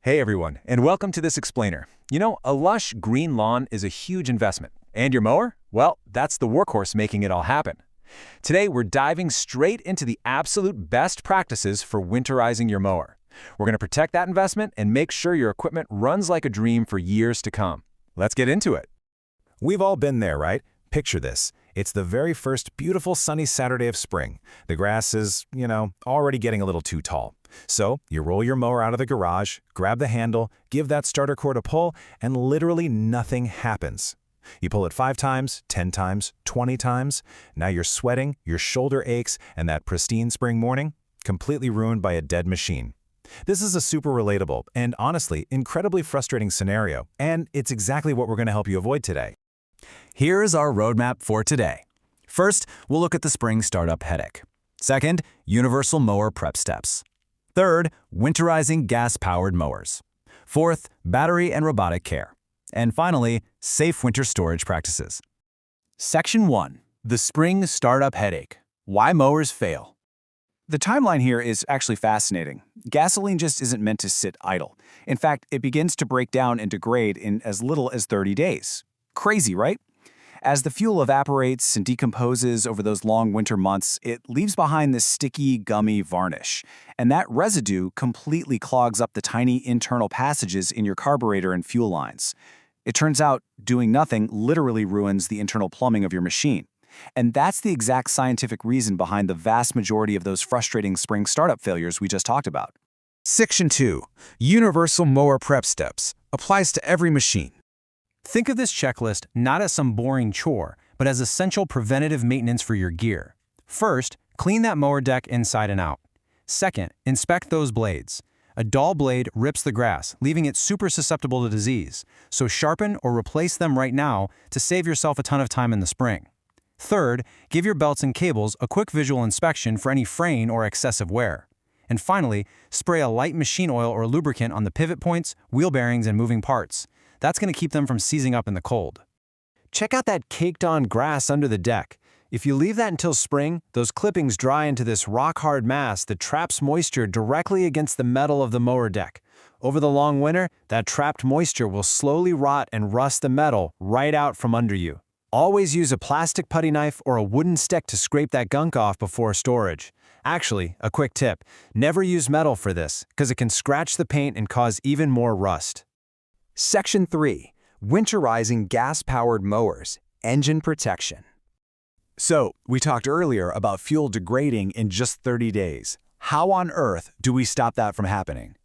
Hey everyone, and welcome to this explainer. You know, a lush green lawn is a huge investment. And your mower? Well, that's the workhorse making it all happen. Today, we're diving straight into the absolute best practices for winterizing your mower. We're going to protect that investment and make sure your equipment runs like a dream for years to come. Let's get into it. We've all been there, right? Picture this. It's the very first beautiful sunny Saturday of spring. The grass is, already getting a little too tall. So you roll your mower out of the garage, grab the handle, give that starter cord a pull, and literally nothing happens. You pull it 5 times, 10 times, 20 times. Now you're sweating, your shoulder aches, and that pristine spring morning, completely ruined by a dead machine. This is a super relatable and honestly incredibly frustrating scenario, and it's exactly what we're going to help you avoid today. Here's our roadmap for today. First, we'll look at the spring startup headache. Second, universal mower prep steps. Third, winterizing gas-powered mowers. Fourth, battery and robotic care. And finally, safe winter storage practices. Section 1. The Spring Startup Headache. Why Mowers Fail. The timeline here is actually fascinating. Gasoline just isn't meant to sit idle. In fact, it begins to break down and degrade in as little as 30 days. Crazy, right? As the fuel evaporates and decomposes over those long winter months, it leaves behind this sticky, gummy varnish. And that residue completely clogs up the tiny internal passages in your carburetor and fuel lines. It turns out doing nothing literally ruins the internal plumbing of your machine. And that's the exact scientific reason behind the vast majority of those frustrating spring startup failures we just talked about. Section 2. Universal mower prep steps. Applies to every machine. Think of this checklist not as some boring chore, but as essential preventative maintenance for your gear. First, clean that mower deck inside and out. Second, inspect those blades. A dull blade rips the grass, leaving it super susceptible to disease, so sharpen or replace them right now to save yourself a ton of time in the spring. Third, give your belts and cables a quick visual inspection for any fraying or excessive wear. And finally, spray a light machine oil or lubricant on the pivot points, wheel bearings, and moving parts. That's going to keep them from seizing up in the cold. Check out that caked-on grass under the deck. If you leave that until spring, those clippings dry into this rock-hard mass that traps moisture directly against the metal of the mower deck. Over the long winter, that trapped moisture will slowly rot and rust the metal right out from under you. Always use a plastic putty knife or a wooden stick to scrape that gunk off before storage. Actually, a quick tip, never use metal for this, because it can scratch the paint and cause even more rust. Section 3. Winterizing gas-powered mowers. Engine protection. So, we talked earlier about fuel degrading in just 30 days. How on earth do we stop that from happening?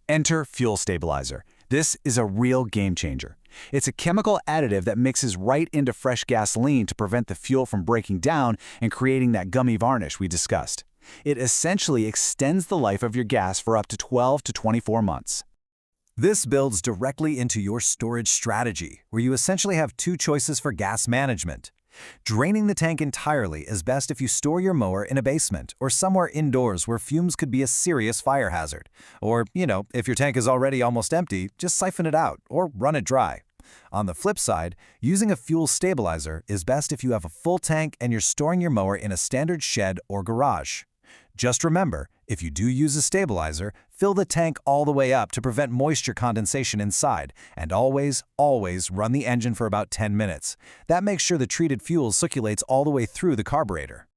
Enter Fuel Stabilizer. This is a real game changer. It's a chemical additive that mixes right into fresh gasoline to prevent the fuel from breaking down and creating that gummy varnish we discussed. It essentially extends the life of your gas for up to 12 to 24 months. This builds directly into your storage strategy, where you essentially have 2 choices for gas management. Draining the tank entirely is best if you store your mower in a basement or somewhere indoors where fumes could be a serious fire hazard. Or, if your tank is already almost empty, just siphon it out or run it dry. On the flip side, using a fuel stabilizer is best if you have a full tank and you're storing your mower in a standard shed or garage. Just remember, if you do use a stabilizer, fill the tank all the way up to prevent moisture condensation inside, and always run the engine for about 10 minutes. That makes sure the treated fuel circulates all the way through the carburetor.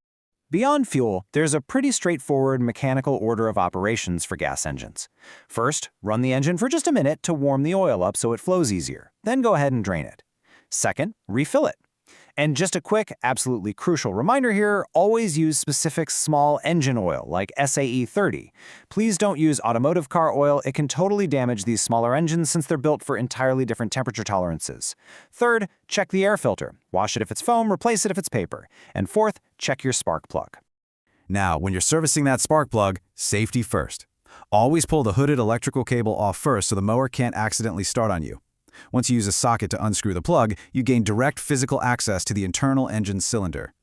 Beyond fuel, there's a pretty straightforward mechanical order of operations for gas engines. First, run the engine for just a minute to warm the oil up so it flows easier. Then go ahead and drain it. Second, refill it. And just a quick, absolutely crucial reminder here, always use specific small engine oil like SAE 30. Please don't use automotive car oil. It can totally damage these smaller engines since they're built for entirely different temperature tolerances. Third, check the air filter. Wash it if it's foam, replace it if it's paper. And fourth, check your spark plug. Now, when you're servicing that spark plug, safety first. Always pull the hooded electrical cable off first so the mower can't accidentally start on you. Once you use a socket to unscrew the plug, you gain direct physical access to the internal engine cylinder.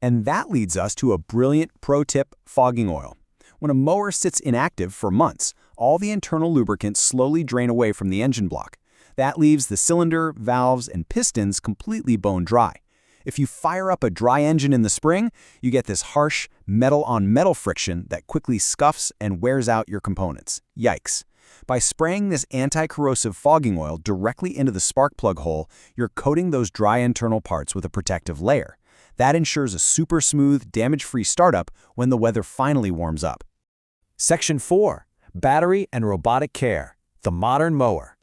And that leads us to a brilliant pro tip: fogging oil. When a mower sits inactive for months, all the internal lubricants slowly drain away from the engine block. That leaves the cylinder, valves, and pistons completely bone dry. If you fire up a dry engine in the spring, you get this harsh metal-on-metal friction that quickly scuffs and wears out your components. Yikes. By spraying this anti-corrosive fogging oil directly into the spark plug hole, you're coating those dry internal parts with a protective layer. That ensures a super smooth, damage-free startup when the weather finally warms up. Section 4. Battery and Robotic Care. The Modern Mower.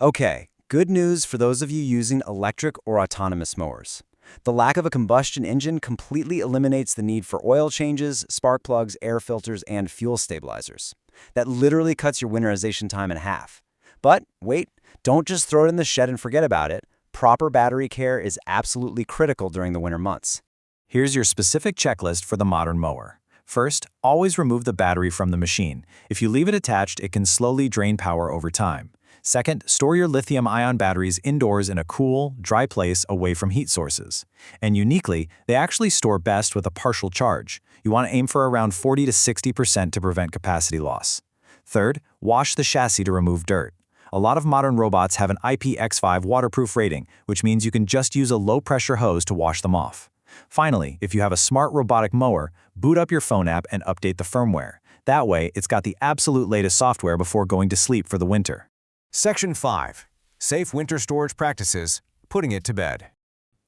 Okay, good news for those of you using electric or autonomous mowers. The lack of a combustion engine completely eliminates the need for oil changes, spark plugs, air filters, and fuel stabilizers. That literally cuts your winterization time in half. But wait, don't just throw it in the shed and forget about it. Proper battery care is absolutely critical during the winter months. Here's your specific checklist for the modern mower. First, always remove the battery from the machine. If you leave it attached, it can slowly drain power over time. Second, store your lithium-ion batteries indoors in a cool, dry place away from heat sources. And uniquely, they actually store best with a partial charge. You want to aim for around 40 to 60% to prevent capacity loss. Third, wash the chassis to remove dirt. A lot of modern robots have an IPX5 waterproof rating, which means you can just use a low-pressure hose to wash them off. Finally, if you have a smart robotic mower, boot up your phone app and update the firmware. That way, it's got the absolute latest software before going to sleep for the winter. Section 5. Safe winter storage practices, putting it to bed.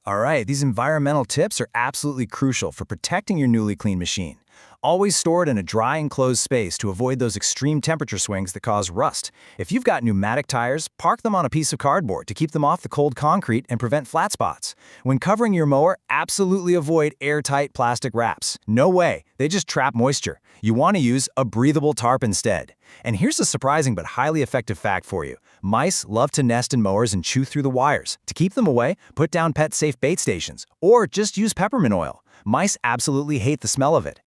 All right, these environmental tips are absolutely crucial for protecting your newly cleaned machine. Always store it in a dry, enclosed space to avoid those extreme temperature swings that cause rust. If you've got pneumatic tires, park them on a piece of cardboard to keep them off the cold concrete and prevent flat spots. When covering your mower, absolutely avoid airtight plastic wraps. No way, they just trap moisture. You want to use a breathable tarp instead. And here's a surprising but highly effective fact for you. Mice love to nest in mowers and chew through the wires. To keep them away, put down pet-safe bait stations, or just use peppermint oil. Mice absolutely hate the smell of it.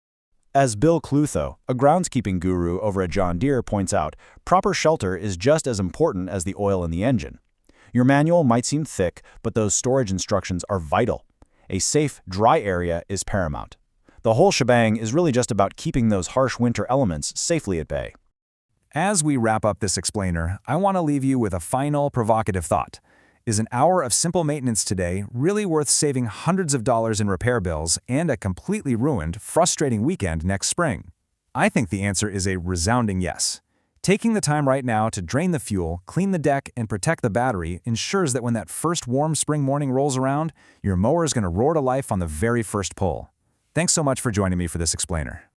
As Bill Clutho, a groundskeeping guru over at John Deere, points out, proper shelter is just as important as the oil in the engine. Your manual might seem thick, but those storage instructions are vital. A safe, dry area is paramount. The whole shebang is really just about keeping those harsh winter elements safely at bay. As we wrap up this explainer, I want to leave you with a final provocative thought. Is an hour of simple maintenance today really worth saving hundreds of dollars in repair bills and a completely ruined, frustrating weekend next spring? I think the answer is a resounding yes. Taking the time right now to drain the fuel, clean the deck, and protect the battery ensures that when that first warm spring morning rolls around, your mower is going to roar to life on the very first pull. Thanks so much for joining me for this explainer.